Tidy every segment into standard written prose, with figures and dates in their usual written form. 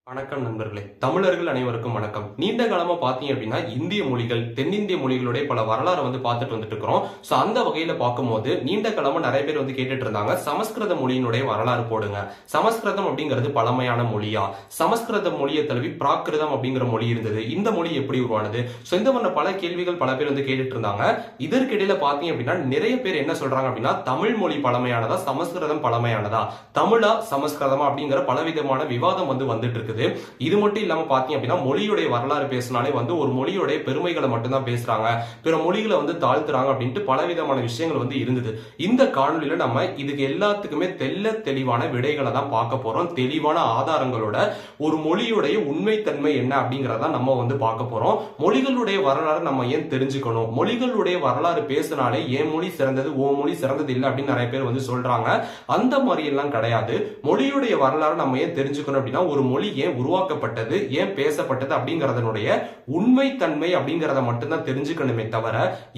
வணக்கம் நண்பர்களே, தமிழர்கள் அனைவருக்கும் வணக்கம். நீண்ட காலமா பாத்தீங்க அப்படின்னா இந்திய மொழிகள், தென்னிந்திய மொழிகளுடைய பல வரலாறு பார்த்துட்டு வந்துட்டு இருக்கிறோம். சோ அந்த வகையில பார்க்கும்போது நீண்ட காலமா நிறைய பேர் கேட்டுட்டு இருந்தாங்க, சமஸ்கிருத மொழியினுடைய வரலாறு போடுங்க. சமஸ்கிருதம் அப்படிங்கிறது பழமையான மொழியா? சமஸ்கிருத மொழியை தழுவி பிராகிருதம் அப்படிங்கிற மொழி இருந்தது. இந்த மொழி எப்படி உருவானது? சோ இந்த மாதிரி பல கேள்விகள் பல பேர் கேட்டுட்டு இருந்தாங்க. இதற்கிடையில பாத்தீங்க அப்படின்னா நிறைய பேர் என்ன சொல்றாங்க அப்படின்னா, தமிழ் மொழி பழமையானதா, சமஸ்கிருதம் பழமையானதா, தமிழா சமஸ்கிருதமா அப்படிங்கிற பலவிதமான விவாதம் வந்துட்டு இருக்கு. இது மட்டும் இல்லாம பாத்தீங்க அப்படின்னா, மொழியுடைய வரலாறு பேசினாலே ஒரு மொழியுடைய பெருமைகளை மட்டும்தான் பேசுறாங்க, பிற மொழிகளை தாழ்த்துறாங்க அப்படின்ட்டு பலவிதமான விஷயங்கள் இருந்தது. இந்த காணொலியில நம்ம இதுக்கு எல்லாத்துக்குமே தெளிவான விடைகளை தான் பார்க்க போறோம். தெளிவான ஆதாரங்களோட ஒரு மொழியுடைய உண்மைத்தன்மை என்ன அப்படிங்கறத நம்ம பார்க்க போறோம். மொழிகளுடைய வரலாறு நம்ம ஏன் தெரிஞ்சுக்கணும், மொழிகளுடைய வரலாறு பேசினாலே என் மொழி சிறந்தது, ஓ மொழி சிறந்தது இல்லை அப்படின்னு நிறைய பேர் சொல்றாங்க. அந்த மாதிரி எல்லாம் கிடையாது. மொழியுடைய வரலாறு நம்ம ஏன் தெரிஞ்சுக்கணும் அப்படின்னா, ஒரு மொழி ஏன் உருவாக்கப்பட்டது, ஏன் பேசப்பட்டது அப்படிங்கறதனுடைய உண்மைத்தன்மை அப்படிங்கறத மட்டும்தான் தெரிஞ்சுக்கணுமே தவிர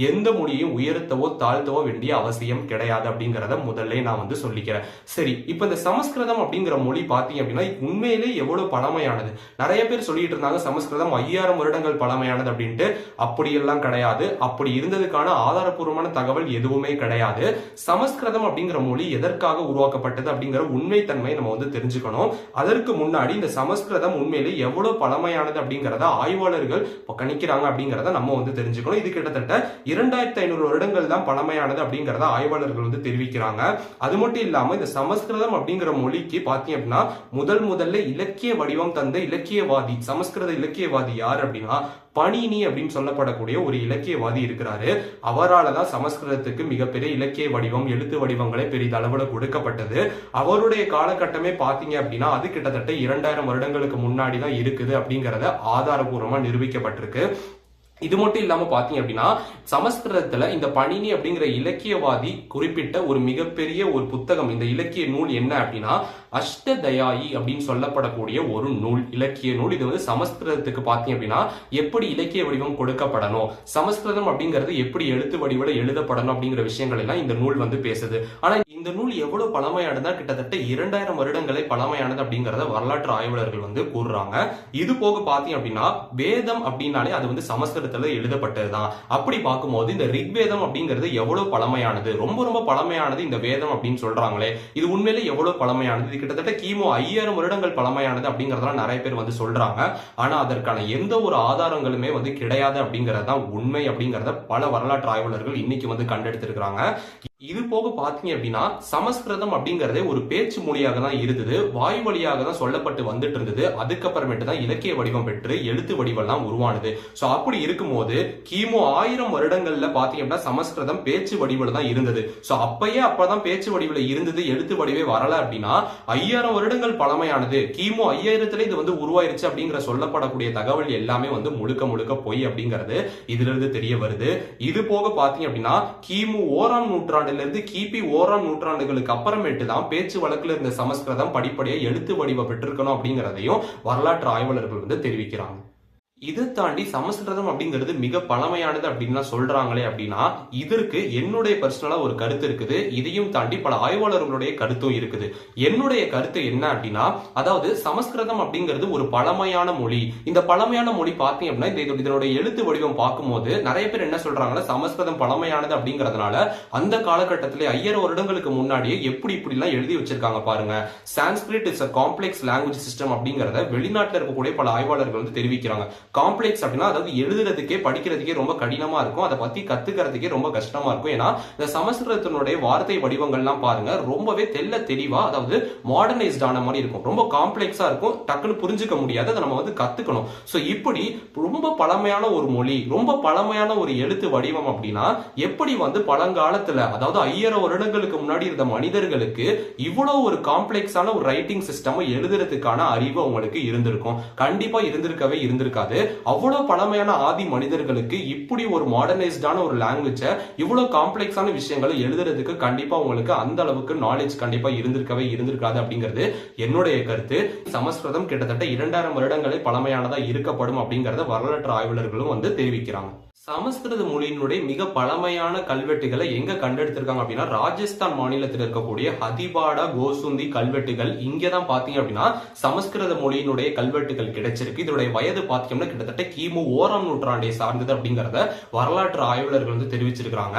எந்த மொழியையும் உயர்த்தவோ தாழ்த்தவோ வேண்டிய அவசியம் கிடையாது அப்படிங்கறத முதல்ல நான் சொல்லிக்கிறேன். சரி, இப்ப இந்த சமஸ்கிருதம் அப்படிங்கிற மொழி பாத்தீங்க அப்படின்னா உண்மையிலே எவ்வளவு பழமையானது. நிறைய பேர் சொல்லிட்டு இருந்தாங்க சமஸ்கிருதம் 5000 வருடங்கள் பழமையானது அப்படின்ட்டு. அப்படியெல்லாம் கிடையாது. அப்படி இருந்ததுக்கான ஆதாரப்பூர்வமான தகவல் எதுவுமே கிடையாது. சமஸ்கிருதம் அப்படிங்கிற மொழி எதற்காக உருவாக்கப்பட்டது அப்படிங்கிற உண்மைத்தன்மை நம்ம தெரிஞ்சுக்கணும். அதற்கு முன்னாடி இந்த சமஸ்கிருதம் உண்மையிலே எவ்வளவு பழமையானது அப்படிங்கறத ஆய்வாளர்கள் கணிக்கிறாங்க அப்படிங்கறத நம்ம தெரிஞ்சுக்கணும். இது கிட்டத்தட்ட 2500 வருடங்கள் தான் பழமையானது அப்படிங்கறத ஆய்வாளர்கள் தெரிவிக்கிறாங்க. அது மட்டும் இல்லாம இந்த சமஸ்கிருதம் அப்படிங்கிற மொழிக்கு பாத்தீங்க அப்படின்னா முதல்ல இலக்கிய வடிவம் தந்த இலக்கியவாதி, சமஸ்கிருத இலக்கியவாதி யார் அப்படின்னா பணினி அப்படின்னு சொல்லப்படக்கூடிய ஒரு இலக்கியவாதி இருக்கிறாரு. அவரால் தான் சமஸ்கிருதத்துக்கு மிகப்பெரிய இலக்கிய வடிவம், எழுத்து வடிவங்களை பெரிதளவுல கொடுக்கப்பட்டது. அவருடைய காலகட்டமே பாத்தீங்க அப்படின்னா அது கிட்டத்தட்ட 2000 வருடங்களுக்கு முன்னாடி தான் இருக்குது அப்படிங்கறத ஆதாரபூர்வமா நிரூபிக்கப்பட்டிருக்கு. இது மட்டும் இல்லாம பாத்தீங்க அப்படின்னா சமஸ்கிருதத்துல இந்த பணினி அப்படிங்கிற இலக்கியவாதி குறிப்பிட்ட ஒரு மிகப்பெரிய ஒரு புத்தகம், இந்த இலக்கிய நூல் என்ன அப்படின்னா அஷ்டதயாயி அப்படின்னு சொல்லப்படக்கூடிய ஒரு நூல், இலக்கிய நூல். இது சமஸ்கிருதத்துக்கு பாத்தீங்க அப்படின்னா எப்படி இலக்கிய வடிவம் கொடுக்கப்படணும், சமஸ்கிருதம் அப்படிங்கிறது எப்படி எழுத்து வடிவில் எழுதப்படணும் அப்படிங்கிற விஷயங்கள் எல்லாம் இந்த நூல் பேசுது. ஆனா இந்த நூல் எவ்வளவு பழமையானதா, கிட்டத்தட்ட 2000 வருடங்களை பழமையானது அப்படிங்கறத வரலாற்று ஆய்வாளர்கள் கூறுறாங்க. இது போக பாத்தீங்க அப்படின்னா வேதம் அப்படின்னாலே அது சமஸ்கிருதத்துல எழுதப்பட்டதுதான். அப்படி பார்க்கும்போது இந்த ரிக்வேதம் அப்படிங்கிறது எவ்வளவு பழமையானது, ரொம்ப பழமையானது இந்த வேதம் அப்படின்னு சொல்றாங்களே, இது உண்மையிலே எவ்வளவு பழமையானது, இது கிட்டத்தட்ட கிமு 5000 வருடங்கள் பழமையானது அப்படிங்கறதெல்லாம் நிறைய பேர் சொல்றாங்க. ஆனா அதற்கான எந்த ஒரு ஆதாரங்களுமே கிடையாது அப்படிங்கறதுதான் உண்மை அப்படிங்கறத பல வரலாற்று ஆய்வாளர்கள் இன்னைக்கு கண்டெடுத்திருக்கிறாங்க. இது போக பாத்தீங்க அப்படின்னா சமஸ்கிருதம் அப்படிங்கறதே ஒரு பேச்சு மொழியாக தான் இருந்தது, வாய் வழியாக தான் சொல்லப்பட்டு வந்துட்டு இருந்தது. அதுக்கப்புறமேட்டு தான் இலக்கிய வடிவம் பெற்று எழுத்து வடிவெல்லாம் உருவானது. சோ அப்படி இருக்கும்போது கிமு 1000 வருடங்கள்ல பாத்தீங்க அப்படின்னா சமஸ்கிருதம் பேச்சு வடிவில் தான் இருந்தது. சோ அப்பதான் பேச்சு வடிவில் இருந்தது, எழுத்து வடிவே வரல அப்படின்னா 5000 வருடங்கள் பழமையானது, கிமு 5000த்துல இது உருவாயிருச்சு அப்படிங்கிற சொல்லப்படக்கூடிய தகவல் எல்லாமே முழுக்க பொய் அப்படிங்கிறது இதுல இருந்து தெரிய வருது. இது போக பாத்தீங்க அப்படின்னா கிமு 1ஆம் நூற்றாண்டு கிபி 1ஆம் நூற்றாண்டுகளுக்கு அப்புறமேட்டு தான் பேச்சு வழக்குல இருந்த சமஸ்கிருதம் படிப்படியா எழுத்து வடிவம் பெற்றிருக்கணும் அப்படிங்கறதையும் வரலாற்று ஆய்வாளர்கள் தெரிவிக்கிறாங்க. இதை தாண்டி சமஸ்கிருதம் அப்படிங்கிறது மிக பழமையானது அப்படின்னு சொல்றாங்களே அப்படின்னா இதற்கு என்னுடைய பர்சனலா ஒரு கருத்து இருக்குது. இதையும் தாண்டி பல ஆய்வாளர்களுடைய கருத்தும் இருக்குது. என்னுடைய கருத்து என்ன அப்படின்னா, அதாவது சமஸ்கிருதம் அப்படிங்கிறது ஒரு பழமையான மொழி. இந்த பழமையான மொழி பாத்தீங்க அப்படின்னா இதனுடைய எழுத்து வடிவம் பார்க்கும்போது நிறைய பேர் என்ன சொல்றாங்கன்னா சமஸ்கிருதம் பழமையானது அப்படிங்கறதுனால அந்த காலகட்டத்திலே 5000 வருடங்களுக்கு முன்னாடியே இப்படி எல்லாம் எழுதி வச்சிருக்காங்க பாருங்க. Sanskrit is a complex language system அப்படிங்கறத வெளிநாட்டில் இருக்கக்கூடிய பல ஆய்வாளர்கள் தெரிவிக்கிறாங்க. காம்ப்ளெக்ஸ் அப்படின்னா அதாவது எழுதுறதுக்கே படிக்கிறதுக்கே ரொம்ப கடினமா இருக்கும், அதை பத்தி கத்துக்கிறதுக்கே ரொம்ப கஷ்டமா இருக்கும். ஏன்னா இந்த சமஸ்கிருதத்தினுடைய வார்த்தை வடிவங்கள்லாம் பாருங்க ரொம்பவே தெளிவா, அதாவது மாடர்னைஸ்ட் ஆன மாதிரி இருக்கும், ரொம்ப காம்ப்ளெக்ஸா இருக்கும், டக்குன்னு புரிஞ்சுக்க முடியாது, அதை நம்ம கத்துக்கணும். சோ இப்படி ரொம்ப பழமையான ஒரு மொழி, ரொம்ப பழமையான ஒரு எழுத்து வடிவம் அப்படின்னா எப்படி பழங்காலத்துல, அதாவது 5000 வருடங்களுக்கு முன்னாடி இருந்த மனிதர்களுக்கு இவ்வளவு ஒரு காம்ப்ளெக்ஸான ஒரு ரைட்டிங் சிஸ்டம் எழுதுறதுக்கான அறிவு உங்களுக்கு இருந்திருக்கும்? கண்டிப்பா இருந்திருக்காது. அவ்வளவு பழமையான ஆதி மனிதர்களுக்கு இப்படி ஒரு மாடர்னைஸ்டான ஒரு லாங்குவேஜ், இவ்வளவு காம்ப்ளெக்ஸான விஷயங்களை எழுதுறதுக்கு கண்டிப்பா உங்களுக்கு அந்த அளவுக்கு நாலேஜ் கண்டிப்பா இருந்திருக்காது அப்படிங்கிறது என்னுடைய கருத்து. சமஸ்கிருதம் கிட்டத்தட்ட 2000 வருடங்களே பழமையானதா இருக்கப்படும் அப்படிங்கறத வரலாற்று ஆய்வாளர்களும் தெரிவிக்கிறாங்க. சமஸ்கிருத மொழியினுடைய மிக பழமையான கல்வெட்டுகளை எங்க கண்டெடுத்திருக்காங்க அப்படின்னா ராஜஸ்தான் மாநிலத்தில் இருக்கக்கூடிய ஹதிபாடா கோசுந்தி கல்வெட்டுகள் இங்கதான் பாத்தீங்க அப்படின்னா சமஸ்கிருத மொழியினுடைய கல்வெட்டுகள் கிடைச்சிருக்கு. இதனுடைய வயது பாத்தீங்கன்னா கிட்டத்தட்ட கிமு 1ஆம் நூற்றாண்டை சார்ந்தது அப்படிங்கறத வரலாற்று ஆய்வாளர்கள் வந்து தெரிவிச்சிருக்காங்க.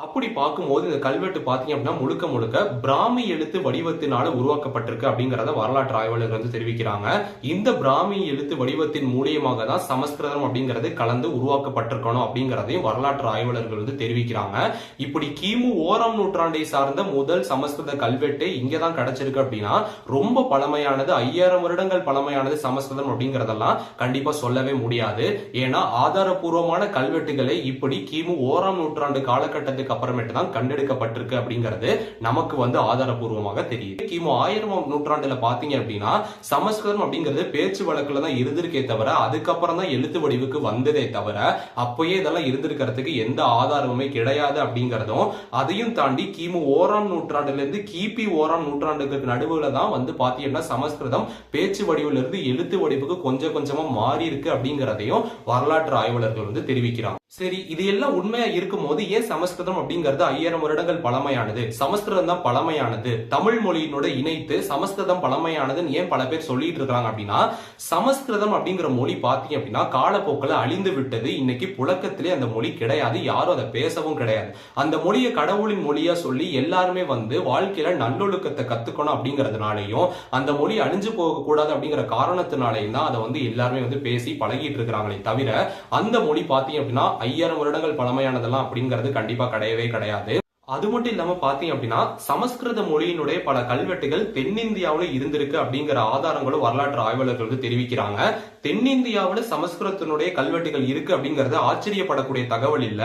அப்படி பார்க்கும்போது இந்த கல்வெட்டு பாத்தீங்க அப்படின்னா முழுக்க முழுக்க பிராமி எழுத்து வடிவத்தினால உருவாக்கப்பட்டிருக்கு அப்படிங்கறத வரலாற்று ஆய்வாளர்கள் வந்து தெரிவிக்கிறாங்க. இந்த பிராமி எழுத்து வடிவத்தின் மூலியமாக தான் சமஸ்கிருதம் அப்படிங்கிறது கலந்து உருவாக்கப்பட்டிருக்கணும் அப்படிங்கறதையும் வரலாற்று ஆய்வாளர்கள் வந்து தெரிவிக்கிறாங்க. இப்படி கிமு 1ஆம் நூற்றாண்டை சார்ந்த முதல் சமஸ்கிருத கல்வெட்டு இங்கதான் கிடைச்சிருக்கு அப்படின்னா ரொம்ப பழமையானது, 5000 வருடங்கள் பழமையானது சமஸ்கிருதம் அப்படிங்கறதெல்லாம் கண்டிப்பா சொல்லவே முடியாது. ஏன்னா ஆதாரபூர்வமான கல்வெட்டுகளை இப்படி கிமு 1ஆம் நூற்றாண்டு காலகட்டத்துக்கு அப்புறமேட்டு தான் கண்டெடுக்கப்பட்டிருக்கு அப்படிங்கிறது நமக்கு வந்து ஆதாரபூர்வமாக தெரியுது. கிமு 1000ஆம் நூற்றாண்டுல பாத்தீங்க அப்படின்னா சமஸ்கிருதம் அப்படிங்கிறது பேச்சு வழக்குல தான் இருந்திருக்கே தவிர அதுக்கப்புறம் தான் எழுத்து வடிவுக்கு வந்ததே தவிர அப்பயே இதெல்லாம் இருந்திருக்கிறதுக்கு எந்த ஆதாரமுமே கிடையாது அப்படிங்கறதும், அதையும் தாண்டி கிமு 1ஆம் நூற்றாண்டுல இருந்து கிபி 1ஆம் நூற்றாண்டுக்கு நடுவுல தான் வந்து பாத்தீங்கன்னா சமஸ்கிருதம் பேச்சு வடிவுல இருந்து எழுத்து வடிவுக்கு கொஞ்சம் கொஞ்சமா மாறி இருக்கு அப்படிங்கறதையும் வரலாற்று ஆய்வாளர்கள் வந்து தெரிவிக்கிறாங்க. சரி, இது எல்லாம் உண்மையா இருக்கும் போது ஏன் சமஸ்கிருதம் அப்படிங்கிறது 5000 வருடங்கள் பழமையானது, சமஸ்கிருதம் தான் பழமையானது, தமிழ் மொழியினோட இணைத்து சமஸ்கிருதம் பழமையானதுன்னு ஏன் பல பேர் சொல்லிட்டு இருக்காங்க அப்படின்னா சமஸ்கிருதம் அப்படிங்கிற மொழி பாத்தீங்க அப்படின்னா காலப்போக்கில் அழிந்து விட்டது. இன்னைக்கு புழக்கத்திலே அந்த மொழி கிடையாது, யாரும் அதை பேசவும் கிடையாது. அந்த மொழியை கடவுளின் மொழியா சொல்லி எல்லாருமே வந்து வாழ்க்கையில நல்லொழுக்கத்தை கத்துக்கணும் அப்படிங்கறதுனாலையும் அந்த மொழி அழிஞ்சு போக கூடாது அப்படிங்கிற காரணத்தினாலையும் தான் அதை வந்து எல்லாருமே வந்து பேசி பழகிட்டு இருக்கிறாங்களே தவிர அந்த மொழி பாத்தீங்க அப்படின்னா 5000 வருடங்கள் பழமையானதெல்லாம் அப்படிங்கிறது கண்டிப்பா கிடையவே கிடையாது. அது மட்டும் இல்லாம பாத்தீங்க அப்படின்னா சமஸ்கிருத மொழியினுடைய பல கல்வெட்டுகள் தென்னிந்தியாவில இருந்திருக்கு அப்படிங்கிற ஆதாரங்களும் வரலாற்று ஆய்வாளர்கள் வந்து தெரிவிக்கிறாங்க. தென்னிந்தியாவில சமஸ்கிருதத்தினுடைய கல்வெட்டுகள் இருக்கு அப்படிங்கறது ஆச்சரியப்படக்கூடிய தகவல் இல்ல.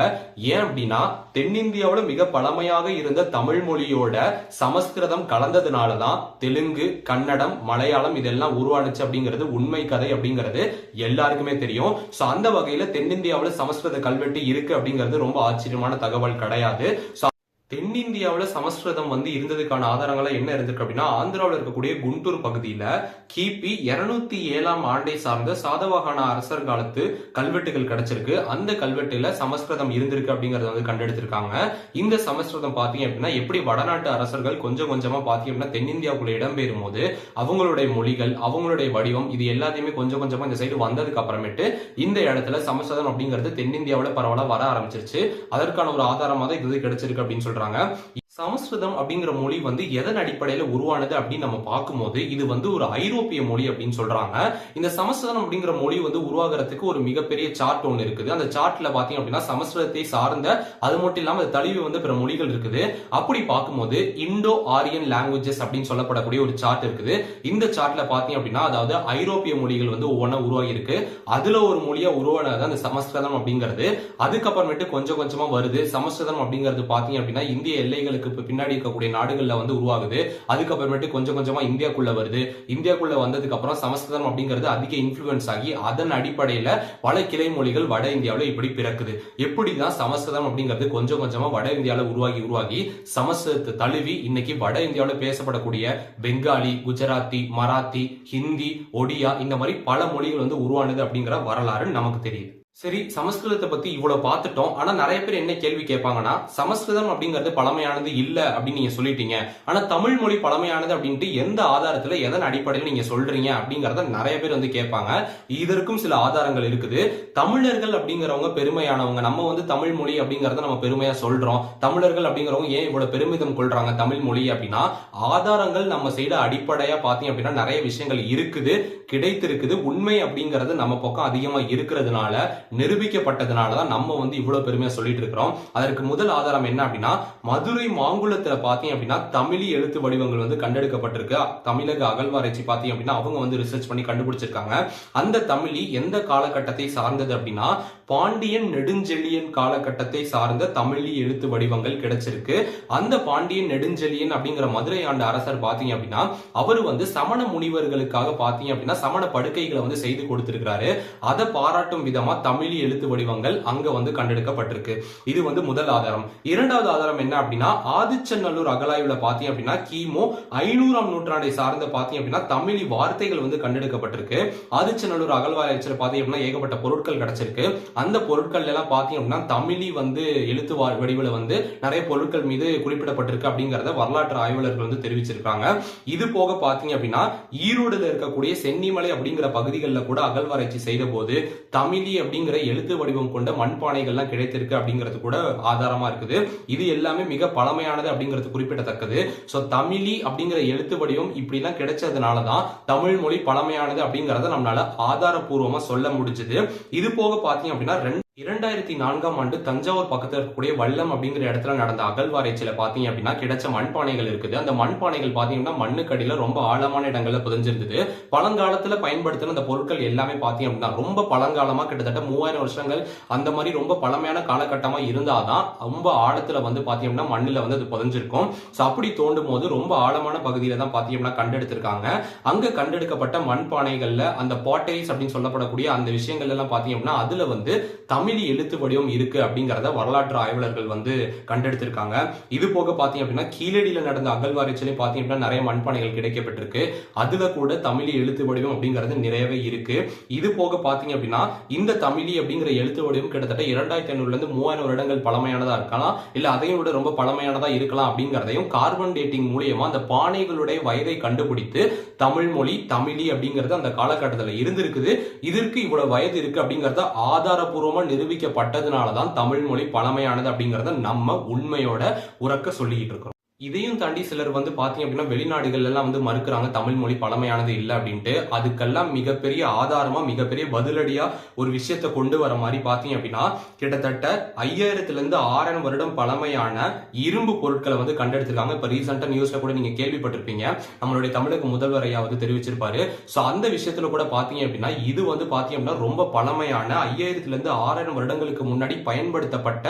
ஏன் அப்படின்னா தென்னிந்தியாவில மிக பழமையாக இருந்த தமிழ் மொழியோட சமஸ்கிருதம் கலந்ததுனாலதான் தெலுங்கு, கன்னடம், மலையாளம் இதெல்லாம் உருவானுச்சு அப்படிங்கிறது உண்மை கதை அப்படிங்கிறது எல்லாருக்குமே தெரியும். சோ அந்த வகையில தென்னிந்தியாவில சமஸ்கிருத கல்வெட்டு இருக்கு அப்படிங்கிறது ரொம்ப ஆச்சரியமான தகவல் கிடையாது. தென்னிந்தியாவில சமஸ்கிருதம் வந்து இருந்ததுக்கான ஆதாரங்களா என்ன இருந்திருக்கு அப்படின்னா ஆந்திராவில் இருக்கக்கூடிய குண்டூர் பகுதியில கிபி 207ஆம் ஆண்டை சார்ந்த சாதவாகன அரசர் காலத்து கல்வெட்டுகள் கிடைச்சிருக்கு. அந்த கல்வெட்டுல சமஸ்கிருதம் இருந்திருக்கு அப்படிங்கறத வந்து கண்டெடுத்திருக்காங்க. இந்த சமஸ்கிருதம் பாத்தீங்க அப்படின்னா எப்படி வடநாட்டு அரசர்கள் கொஞ்சம் கொஞ்சமா பாத்தீங்க அப்படின்னா தென்னிந்தியாவுக்குள்ள இடம்பெறும் போது அவங்களுடைய மொழிகள், அவங்களுடைய வடிவம் இது எல்லாத்தையுமே கொஞ்சம் கொஞ்சமா இந்த சைடு வந்ததுக்கு அப்புறமேட்டு இந்த இடத்துல சமஸ்கிருதம் அப்படிங்கிறது தென்னிந்தியாவில பரவலா வர ஆரம்பிச்சிருச்சு. அதற்கான ஒரு ஆதாரமா தான் இது கிடைச்சிருக்கு அப்படின்னு சொல்றாங்க. சமஸ்கிருதம் அப்படிங்கிற மொழி வந்து எதன் அடிப்படையில உருவானது அப்படின்னு நம்ம பார்க்கும்போது இது வந்து ஒரு ஐரோப்பிய மொழி அப்படின்னு சொல்றாங்க. இந்த சமஸ்கிருதம் அப்படிங்கிற மொழி வந்து உருவாகிறதுக்கு ஒரு மிகப்பெரிய சார்ட் ஒன்று இருக்குது. அந்த சார்ட்ல பாத்தீங்க அப்படின்னா சமஸ்கிருதத்தை சார்ந்த அது மட்டும் இல்லாம அது தழுவி வந்து பிற மொழிகள் இருக்குது. அப்படி பார்க்கும்போது இண்டோ ஆரியன் லாங்குவேஜஸ் அப்படின்னு சொல்லப்படக்கூடிய ஒரு சார்ட் இருக்குது. இந்த சார்ட்ல பாத்தீங்க அப்படின்னா அதாவது ஐரோப்பிய மொழிகள் வந்து ஒவ்வொன்றா உருவாகி இருக்கு. அதுல ஒரு மொழியா உருவானது அந்த சமஸ்கிருதம் அப்படிங்கிறது. அதுக்கப்புறமேட்டு கொஞ்சம் கொஞ்சமா வருது. சமஸ்கிருதம் அப்படிங்கிறது பாத்தீங்க அப்படின்னா இந்திய எல்லைகளுக்கு பின்னாடி இருக்கக்கூடிய நாடுகள்ல வந்து உருவாகுது. அதுக்கப்புறமேட்டு கொஞ்சம் கொஞ்சமா இந்தியாக்குள்ள வருது. இந்தியாக்குள்ள வந்ததுக்கு அப்புறம் சமஸ்கிருதம் அப்படிங்கிறது அதிக இன்ஃபுளுன்ஸ் ஆகி அதன் அடிப்படையில பல கிளை மொழிகள் வட இந்தியாவில இப்படி பிறக்குது. எப்படிதான் சமஸ்கிருதம் அப்படிங்கிறது கொஞ்சம் கொஞ்சமா வட இந்தியாவில உருவாகி சமஸ்கிருதத்தை தழுவி இன்னைக்கு வட இந்தியாவில பேசப்படக்கூடிய பெங்காலி, குஜராத்தி, மராத்தி, ஹிந்தி, ஒடியா இந்த மாதிரி பல மொழிகள் வந்து உருவானது அப்படிங்கிற வரலாறு நமக்கு தெரியுது. சரி, சமஸ்கிருதத்தை பத்தி இவ்வளவு பார்த்துட்டோம். ஆனா நிறைய பேர் என்ன கேள்வி கேட்பாங்கன்னா சமஸ்கிருதம் அப்படிங்கிறது பழமையானது இல்ல அப்படின்னு நீங்க சொல்லிட்டீங்க, ஆனா தமிழ் மொழி பழமையானது அப்படின்ட்டு எந்த ஆதாரத்துல எதன் அடிப்படையில் நீங்க சொல்றீங்க அப்படிங்கறத நிறைய பேர் வந்து கேட்பாங்க. இதற்கும் சில ஆதாரங்கள் இருக்குது. தமிழர்கள் அப்படிங்கிறவங்க பெருமையானவங்க. நம்ம வந்து தமிழ் மொழி அப்படிங்கறத நம்ம பெருமையா சொல்றோம். தமிழர்கள் அப்படிங்கிறவங்க ஏன் இவ்வளவு பெருமிதம் கொள்றாங்க தமிழ் மொழி அப்படின்னா ஆதாரங்கள் நம்ம சைடு அடிப்படையா பாத்தீங்க அப்படின்னா நிறைய விஷயங்கள் இருக்குது, கிடைத்திருக்குது. உண்மை அப்படிங்கறது நம்ம பக்கம் அதிகமா இருக்கிறதுனால நிரூபிக்கப்பட்டதுனாலதான் நம்ம வந்து இவ்வளவு பெருமையா சொல்லிட்டு இருக்கிறோம். அதற்கு முதல் ஆதாரம் என்ன அப்படின்னா மதுரை மாங்குளத்துல பாத்தீங்க அப்படின்னா தமிழி எழுத்து வடிவங்கள் வந்து கண்டெடுக்கப்பட்டிருக்கு. தமிழக அகழ்வாராய்ச்சி பாத்தீங்க அப்படின்னா அவங்க வந்து ரிசர்ச் பண்ணி கண்டுபிடிச்சிருக்காங்க. அந்த தமிழி எந்த காலகட்டத்தை சார்ந்தது அப்படின்னா பாண்டியன் நெடுஞ்செழியன் காலகட்டத்தை சார்ந்த தமிழி எழுத்து வடிவங்கள் கிடைச்சிருக்கு. அந்த பாண்டியன் நெடுஞ்செழியன் அப்படிங்கிற மதுரை ஆண்ட அரசர் பாத்தீங்க அப்படின்னா அவர் வந்து சமண முனிவர்களுக்காக பாத்தீங்க அப்படின்னா சமண படுக்கைகளை வந்து செய்து கொடுத்திருக்கிறாரு. அதை பாராட்டும் விதமா தமிழி எழுத்து வடிவங்கள் அங்க வந்து கண்டெடுக்கப்பட்டிருக்கு. இது வந்து முதல் ஆதாரம். இரண்டாவது ஆதாரம் என்ன அப்படின்னா, ஆதிச்சநல்லூர் அகழாய்வுல பாத்தீங்க அப்படின்னா கிமு 500ஆம் நூற்றாண்டை சார்ந்த பாத்தீங்க அப்படின்னா தமிழி வார்த்தைகள் வந்து கண்டெடுக்கப்பட்டிருக்கு. ஆதிச்சநல்லூர் அகழ்வாராய்ச்சியில பாத்தீங்க அப்படின்னா ஏகப்பட்ட பொருட்கள் கிடைச்சிருக்கு. அந்த பொருட்கள் எல்லாம் பாத்தீங்க அப்படின்னா தமிழி வந்து எழுத்து வடிவில் வந்து நிறைய பொருட்கள் மீது குறிப்பிடப்பட்டிருக்கு அப்படிங்கறத வரலாற்று ஆய்வாளர்கள் வந்து தெரிவிச்சிருக்காங்க. இது போக பாத்தீங்க அப்படின்னா ஈரோடுல இருக்கக்கூடிய சென்னிமலை அப்படிங்கிற பகுதிகளில் கூட அகழ்வாராய்ச்சி செய்த போது தமிழி அப்படிங்கிற எழுத்து வடிவம் கொண்ட மண்பானைகள்லாம் கிடைத்திருக்கு அப்படிங்கிறது கூட ஆதாரமா இருக்குது. இது எல்லாமே மிக பழமையானது அப்படிங்கிறது குறிப்பிடத்தக்கது. சோ தமிழி அப்படிங்கிற எழுத்து வடிவம் இப்படி எல்லாம் கிடைச்சதுனாலதான் தமிழ் மொழி பழமையானது அப்படிங்கறத நம்மளால ஆதாரபூர்வமா சொல்ல முடிஞ்சது. இது போக பாத்தீங்க அப்படின்னா 2004ஆம் ஆண்டு தஞ்சாவூர் பக்கத்தில் இருக்கக்கூடிய வல்லம் அப்படிங்கிற இடத்துல நடந்த அகழ்வாராய்ச்சியில பாத்தீங்க அப்படின்னா கிடைச்ச மண்பானைகள் இருக்குது. அந்த மண்பானைகள் பாத்தீங்கன்னா மண்ணுக்கடியில ரொம்ப ஆழமான இடங்கள்ல புதைஞ்சிருந்தது. பழங்காலத்துல பயன்படுத்தின அந்த பொருட்கள் எல்லாமே பாத்தீங்க அப்படின்னா ரொம்ப பழங்காலமா கிட்டத்தட்ட 3000 வருஷங்கள் அந்த மாதிரி ரொம்ப பழமையான காலகட்டமா இருந்தாதான் ரொம்ப ஆழத்துல வந்து பாத்தீங்க அப்படின்னா மண்ணுல வந்து அது புதைஞ்சிருக்கும். சோ அப்படி தோண்டும் போது ரொம்ப ஆழமான பகுதியில தான் பாத்தீங்க அப்படின்னா கண்டெடுத்திருக்காங்க. அங்க கண்டெடுக்கப்பட்ட மண்பானைகள்ல அந்த பாட்டரிஸ் அப்படின்னு சொல்லப்படக்கூடிய அந்த விஷயங்கள் எல்லாம் பாத்தீங்க அப்படின்னா அதுல வந்து தமிழ் எழுத்து வடிவம் இருக்கு அப்படிங்கறத வரலாற்று ஆய்வாளர்கள் வந்து கண்டெடுத்திருக்காங்க. இது போக பாத்தீங்க அப்படின்னா கீழடியில நடந்த அகழ்வாராய்ச்சியில பாத்தீங்க அப்படின்னா நிறைய மண்பானைகள் கிடைக்கப்பட்டிருக்கு. அதுல கூட தமிழ் எழுத்து வடிவம் அப்படிங்கிறது நிறையவே இருக்கு. இது போக பாத்தீங்க அப்படின்னா இந்த தமிழி அப்படிங்கிற எழுத்து வடிவம் கிட்டத்தட்ட 2500 இருந்து 3000 வருடங்கள் பழமையானதா இருக்கலாம், இல்ல அதையும் விட ரொம்ப பழமையானதா இருக்கலாம் அப்படிங்கறதையும் கார்பன் டேட்டிங் மூலியமா அந்த பானைகளுடைய வயதை கண்டுபிடித்து தமிழ் மொழி தமிழி அப்படிங்கிறது அந்த காலகட்டத்தில் இருந்திருக்குது, இதற்கு இவ்வளவு வயது இருக்கு அப்படிங்கறத ஆதாரபூர்வமா நிரூபிக்கப்பட்டதுனாலதான் தமிழ் மொழி பழமையானது அப்படிங்கறத நம்ம உண்மையோட உறக்க சொல்லிட்டு இருக்கோம். இதையும் தாண்டி சிலர் வந்து பாத்தீங்க அப்படின்னா வெளிநாடுகள் எல்லாம் வந்து மறுக்கிறாங்க தமிழ் மொழி பழமையானது இல்லை அப்படின்ட்டு. அதுக்கெல்லாம் மிகப்பெரிய ஆதாரமா மிகப்பெரிய பதிலடியா ஒரு விஷயத்தை கொண்டு வர மாதிரி பாத்தீங்க அப்படின்னா கிட்டத்தட்ட 5000 இருந்து 6000 வருடம் பழமையான இரும்பு பொருட்களை வந்து கண்டெடுத்திருக்காங்க. இப்ப ரீசெண்டா நியூஸ்ல கூட நீங்க கேள்விப்பட்டிருப்பீங்க, நம்மளுடைய தமிழக முதல்வர் ஐயா வந்து தெரிவிச்சிருப்பாரு. சோ அந்த விஷயத்துல கூட பாத்தீங்க அப்படின்னா இது வந்து பாத்தீங்க அப்படின்னா ரொம்ப பழமையான 5000 இருந்து 6000 வருடங்களுக்கு முன்னாடி பயன்படுத்தப்பட்ட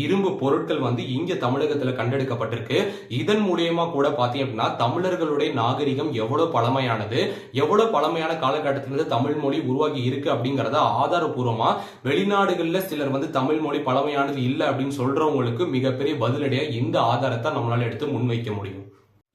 இரும்பு பொருட்கள் வந்து இங்க தமிழகத்துல கண்டெடுக்கப்பட்டிருக்கு. இதன் மூலியமா கூட பாத்தீங்க அப்படின்னா தமிழர்களுடைய நாகரிகம் எவ்வளவு பழமையானது, எவ்வளவு பழமையான காலகட்டத்திலிருந்து தமிழ் மொழி உருவாகி இருக்கு அப்படிங்கறத ஆதாரபூர்வமா வெளிநாடுகள்ல சிலர் வந்து தமிழ் மொழி பழமையானது இல்லை அப்படின்னு சொல்றவங்களுக்கு மிகப்பெரிய பதிலடியா இந்த ஆதாரத்தை நம்மளால எடுத்து முன்வைக்க முடியும்.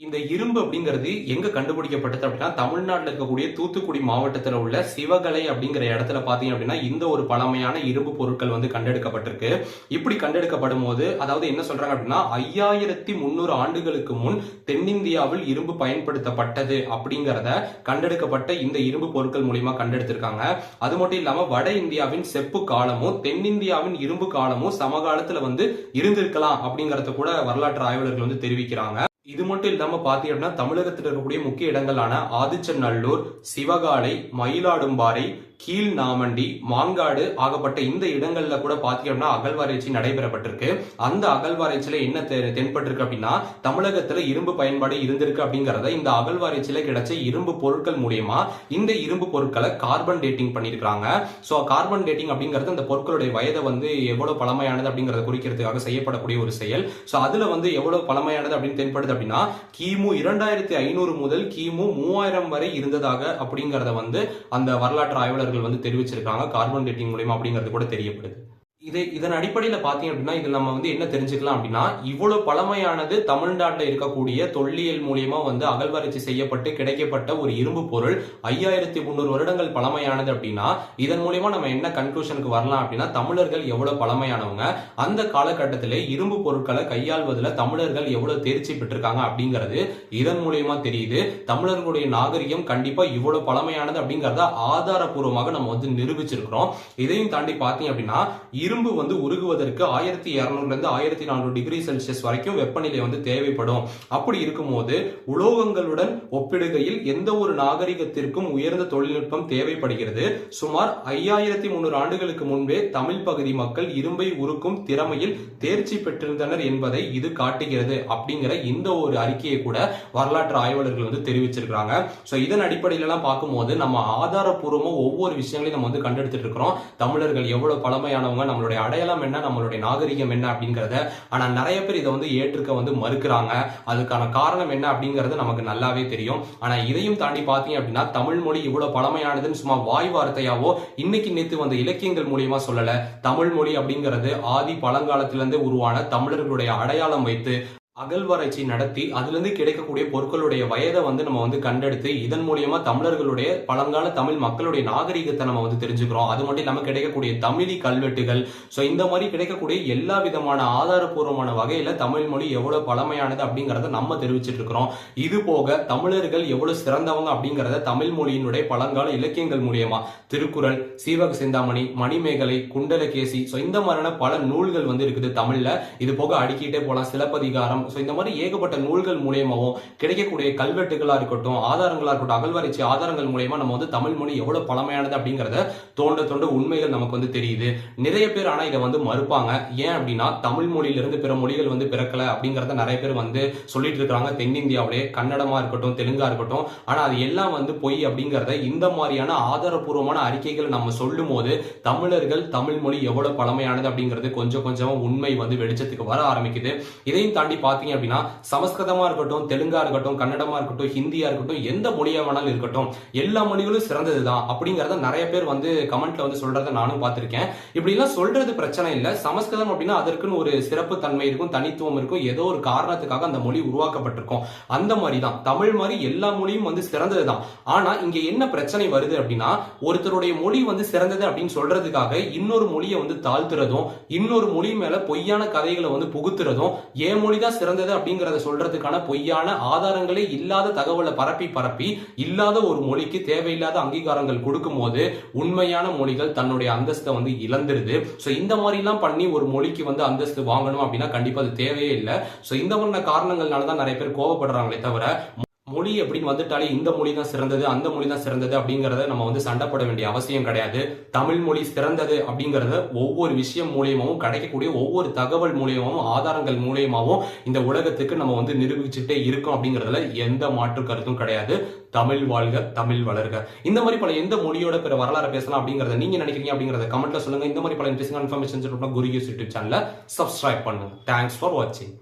இந்த இரும்பு அப்படிங்கிறது எங்க கண்டுபிடிக்கப்பட்டது அப்படின்னா தமிழ்நாட்டில் இருக்கக்கூடிய தூத்துக்குடி மாவட்டத்தில் உள்ள சிவகலை அப்படிங்கிற இடத்துல பாத்தீங்க அப்படின்னா இந்த ஒரு பழமையான இரும்பு பொருட்கள் வந்து கண்டெடுக்கப்பட்டிருக்கு. இப்படி கண்டெடுக்கப்படும் போது அதாவது என்ன சொல்றாங்க அப்படின்னா 5300 ஆண்டுகளுக்கு முன் தென்னிந்தியாவில் இரும்பு பயன்படுத்தப்பட்டது அப்படிங்கறத கண்டெடுக்கப்பட்ட இந்த இரும்பு பொருட்கள் மூலியமா கண்டெடுத்திருக்காங்க. அது மட்டும் இல்லாம வட இந்தியாவின் செப்பு காலமும் தென்னிந்தியாவின் இரும்பு காலமும் சமகாலத்துல வந்து இருந்திருக்கலாம் அப்படிங்கறத கூட வரலாற்று ஆய்வாளர்கள் வந்து தெரிவிக்கிறாங்க. இது மட்டும் இல்லாம பாத்தீங்க அப்படின்னா தமிழகத்தில் இருக்கக்கூடிய முக்கிய இடங்களான ஆதிச்சநல்லூர், சிவகாலை, மயிலாடும்பாறை, கீழ் நாமண்டி, மாங்காடு ஆகப்பட்ட இந்த இடங்கள்ல கூட பாத்தீங்கன்னா அகழ்வாராய்ச்சி நடைபெறப்பட்டிருக்கு. அந்த அகழ்வாராய்ச்சியில என்ன தென்பட்டிருக்கு அப்படின்னா தமிழகத்துல இரும்பு பயன்பாடு இருந்திருக்கு அப்படிங்கறத இந்த அகழ்வாராய்ச்சியில கிடைச்ச இரும்பு பொருட்கள் மூலியமா இந்த இரும்பு பொருட்களை கார்பன் டேட்டிங் பண்ணிருக்காங்க. சோ கார்பன் டேட்டிங் அப்படிங்கிறது அந்த பொருட்களுடைய வயதை வந்து எவ்வளவு பழமையானது அப்படிங்கறத குறிக்கிறதுக்காக செய்யப்படக்கூடிய ஒரு செயல். சோ அதுல வந்து எவ்வளவு பழமையானது அப்படின்னு தென்படுது அப்படின்னா கிமு 2500 முதல் கிமு 3000 வரை இருந்ததாக அப்படிங்கறத வந்து அந்த வரலாற்று ஆய்வாளர்கள் வந்து தெரிவிச்சிருக்காங்க கார்பன் டேட்டிங் மூலமா அப்படிங்கிறது கூட தெரியப்படுது. இதன் அடிப்படையில பாத்தீங்க அப்படின்னா இதுல நம்ம வந்து என்ன தெரிஞ்சுக்கலாம் அப்படின்னா இவ்வளவு பழமையானது தமிழ்நாட்டில் இருக்கக்கூடிய தொல்லியல் மூலியமா வந்து அகழ்வாராய்ச்சி செய்யப்பட்டு கிடைக்கப்பட்ட ஒரு இரும்பு பொருள் 5300 வருடங்கள் பழமையானது அப்படின்னா இதன் மூலியமா நம்ம என்ன கன்க்ளூஷனுக்கு வரலாம் அப்படின்னா தமிழர்கள் எவ்வளவு பழமையானவங்க, அந்த காலகட்டத்திலே இரும்பு பொருட்களை கையாள்வதில் தமிழர்கள் எவ்வளவு தேர்ச்சி பெற்றிருக்காங்க அப்படிங்கிறது இதன் மூலியமா தெரியுது. தமிழர்களுடைய நாகரிகம் கண்டிப்பா இவ்வளவு பழமையானது அப்படிங்கறத ஆதாரபூர்வமாக நம்ம வந்து நிரூபிச்சிருக்கிறோம். இதையும் தாண்டி பாத்தீங்க அப்படின்னா இரும்பு வந்து உருகுவதற்கு 1200 இருந்து 1400 டிகிரி செல்சியஸ் வரைக்கும் வெப்பநிலை வந்து தேவைப்படும். அப்படி இருக்கும்போது உலோகங்களுடன் ஒப்பிடுகையில் எந்த ஒரு நாகரிகத்திற்கும் உயர்ந்த தொழில்நுட்பம் தேவைப்படுகிறது. சுமார் 5300 ஆண்டுகளுக்கு முன்பே தமிழ் பகுதி மக்கள் இரும்பை உருக்கும் திறமையில் தேர்ச்சி பெற்றிருந்தனர் என்பதை இது காட்டுகிறது அப்படிங்கிற இந்த ஒரு அறிக்கையை கூட வரலாற்று ஆய்வாளர்கள் வந்து தெரிவிச்சிருக்காங்க. சோ இதன் அடிப்படையில எல்லாம் பார்க்கும்போது நம்ம ஆதாரப்பூர்வமா ஒவ்வொரு விஷயங்களையும் நம்ம வந்து கண்டெடுத்துட்டு இருக்கிறோம். தமிழர்கள் எவ்வளவு பழமையானவங்க, நம்ம நம்மளுடைய அடையாளம் என்ன, நம்மளுடைய நாகரிகம் என்ன அப்படிங்கறத. ஆனா நிறைய பேர் இதை வந்து ஏற்றுக்க வந்து மறுக்கிறாங்க. அதுக்கான காரணம் என்ன அப்படிங்கறது நமக்கு நல்லாவே தெரியும். ஆனா இதையும் தாண்டி பாத்தீங்க அப்படின்னா தமிழ் மொழி இவ்வளவு பழமையானதுன்னு சும்மா வாய் வார்த்தையாவோ இன்னைக்கு நேத்து வந்த இலக்கியங்கள் மூலியமா சொல்லல. தமிழ் மொழி அப்படிங்கிறது ஆதி பழங்காலத்திலிருந்து உருவான தமிழர்களுடைய அடையாளம் வைத்து அகழ்வாராய்ச்சி நடத்தி அதுல இருந்து கிடைக்கக்கூடிய பொருட்களுடைய வயதை வந்து நம்ம வந்து கண்டெடுத்து இதன் மூலியமா தமிழர்களுடைய பழங்கால தமிழ் மக்களுடைய நாகரிகத்தை நம்ம வந்து தெரிஞ்சுக்கிறோம். அது மட்டும் இல்லாம கிடைக்கக்கூடிய தமிழி கல்வெட்டுகள், சோ இந்த மாதிரி கிடைக்கக்கூடிய எல்லா விதமான ஆதாரபூர்வமான வகையில தமிழ் மொழி எவ்வளவு பழமையானது அப்படிங்கறத நம்ம தெரிவிச்சிட்டு இருக்கிறோம். இது போக தமிழர்கள் எவ்வளவு சிறந்தவங்க அப்படிங்கறத தமிழ் மொழியினுடைய பழங்கால இலக்கியங்கள் மூலியமா திருக்குறள், சீவக சிந்தாமணி, மணிமேகலை, குண்டலகேசி, சோ இந்த மாதிரியான பல நூல்கள் வந்து இருக்குது தமிழ்ல. இது போக அடுக்கிட்டே போலாம், சிலப்பதிகாரம், இந்த மாதிரி ஏகப்பட்ட நூல்கள் மூலியமாவும் கிடைக்கக்கூடிய கல்வெட்டுகளா இருக்கட்டும், ஆதாரங்களா இருக்கட்டும், அகழ்வாராய்ச்சி ஆதாரங்கள் மூலியமா நம்ம வந்து தமிழ் மொழி எவ்வளவு பழமையானது அப்படிங்கறத தோண்ட தோண்ட உண்மைகள் நமக்கு வந்து தெரியுது. நிறைய பேர் ஆனா இதை வந்து மறுப்பாங்க. ஏன் அப்படின்னா தமிழ் மொழியிலிருந்து பிற மொழிகள் வந்து பிறக்கல அப்படிங்கறத நிறைய பேர் வந்து சொல்லிட்டு இருக்காங்க. தென்னிந்தியாவிலே கன்னடமா இருக்கட்டும், தெலுங்கா இருக்கட்டும். ஆனா அது எல்லாம் வந்து பொய் அப்படிங்கறத இந்த மாதிரியான ஆதாரபூர்வமான அறிக்கைகள் நம்ம சொல்லும் போது தமிழர்கள் தமிழ் மொழி எவ்வளவு பழமையானது அப்படிங்கிறது கொஞ்சம் கொஞ்சமா உண்மை வந்து வெளிச்சத்துக்கு வர ஆரம்பிக்குது. இதையும் தாண்டி பாத்தீங்க அப்படின்னா சமஸ்கிருதமா இருக்கட்டும், தெலுங்கா இருக்கட்டும், கன்னடமா இருக்கட்டும், ஹிந்தியா இருக்கட்டும், எந்த மொழியா வேணாலும் இருக்கட்டும், எல்லா மொழிகளும் சிறந்ததுதான் அப்படிங்கறத நிறைய பேர் வந்து கமெண்ட்ல வந்து சொல்றதை நானும் பார்த்திருக்கேன். இப்படி எல்லாம் சொல்றது பிரச்சனை இல்ல. சமஸ்கிருதம் அப்படின்னா அதற்குன்னு ஒரு சிறப்பு தன்மை இருக்கும், தனித்துவம் இருக்கும், ஏதோ ஒரு காரணத்துக்காக அந்த மொழி உருவாக்கப்பட்டிருக்கும். அந்த மாதிரி தான் தமிழ் மாதிரி எல்லா மொழியும் வந்து சிறந்ததுதான். ஆனா இங்க என்ன பிரச்சனை வருது அப்படின்னா ஒருத்தருடைய மொழி வந்து சிறந்தது அப்படின்னு சொல்றதுக்காக இன்னொரு மொழியை வந்து தாழ்த்துறதும், இன்னொரு மொழி மேல பொய்யான கதைகளை வந்து புகுத்துறதும், ஏன் மொழிதான் சிறந்தது அப்படிங்கறத சொல்றதுக்கான பொய்யான ஆதாரங்களே இல்லாத தகவலை பரப்பி இல்லாத ஒரு மொழிக்கு தேவையில்லாத அங்கீகாரங்கள் கொடுக்கும் போது உண்மையான மொழிகள் தன்னுடைய அந்தஸ்தை வந்து இழந்துருது. சோ இந்த மாதிரி எல்லாம் பண்ணி ஒரு மொழிக்கு வந்து அந்தஸ்து வாங்கணும் அப்படின்னா கண்டிப்பா அது தேவையே இல்லை. சோ இந்த மாதிரி காரணங்கள்னாலதான் நிறைய பேர் கோவப்படுறாங்களே தவிர மொழி அப்படின்னு வந்துட்டாலே இந்த மொழி தான் சிறந்தது, அந்த மொழி தான் சிறந்தது அப்படிங்கறத நம்ம வந்து சண்டைப்பட வேண்டிய அவசியம் கிடையாது. தமிழ் மொழி சிறந்தது அப்படிங்கறத ஒவ்வொரு விஷயம் மூலியமாவும் கிடைக்கக்கூடிய ஒவ்வொரு தகவல் மூலியமாவும் ஆதாரங்கள் மூலியமாவும் இந்த உலகத்துக்கு நம்ம வந்து நிரூபிச்சுட்டே இருக்கோம் அப்படிங்கறதுல எந்த மாற்று கருத்தும் கிடையாது. தமிழ் வாழ்க, தமிழ் வளர்க. இந்த மாதிரி பல எந்த மொழியோட பிற வரலாறு பேசலாம் அப்படிங்கறத நீங்க நினைக்கிறீங்க அப்படிங்கறத கமெண்ட்ல சொல்லுங்க. இந்த மாதிரி பல இன்ட்ரெஸ்டிங் இன்ஃபர்மேஷன் குரு யூடியூப் சேனலை சப்ஸ்கிரைப் பண்ணுங்க. தேங்க்ஸ் ஃபார் வாட்சிங்.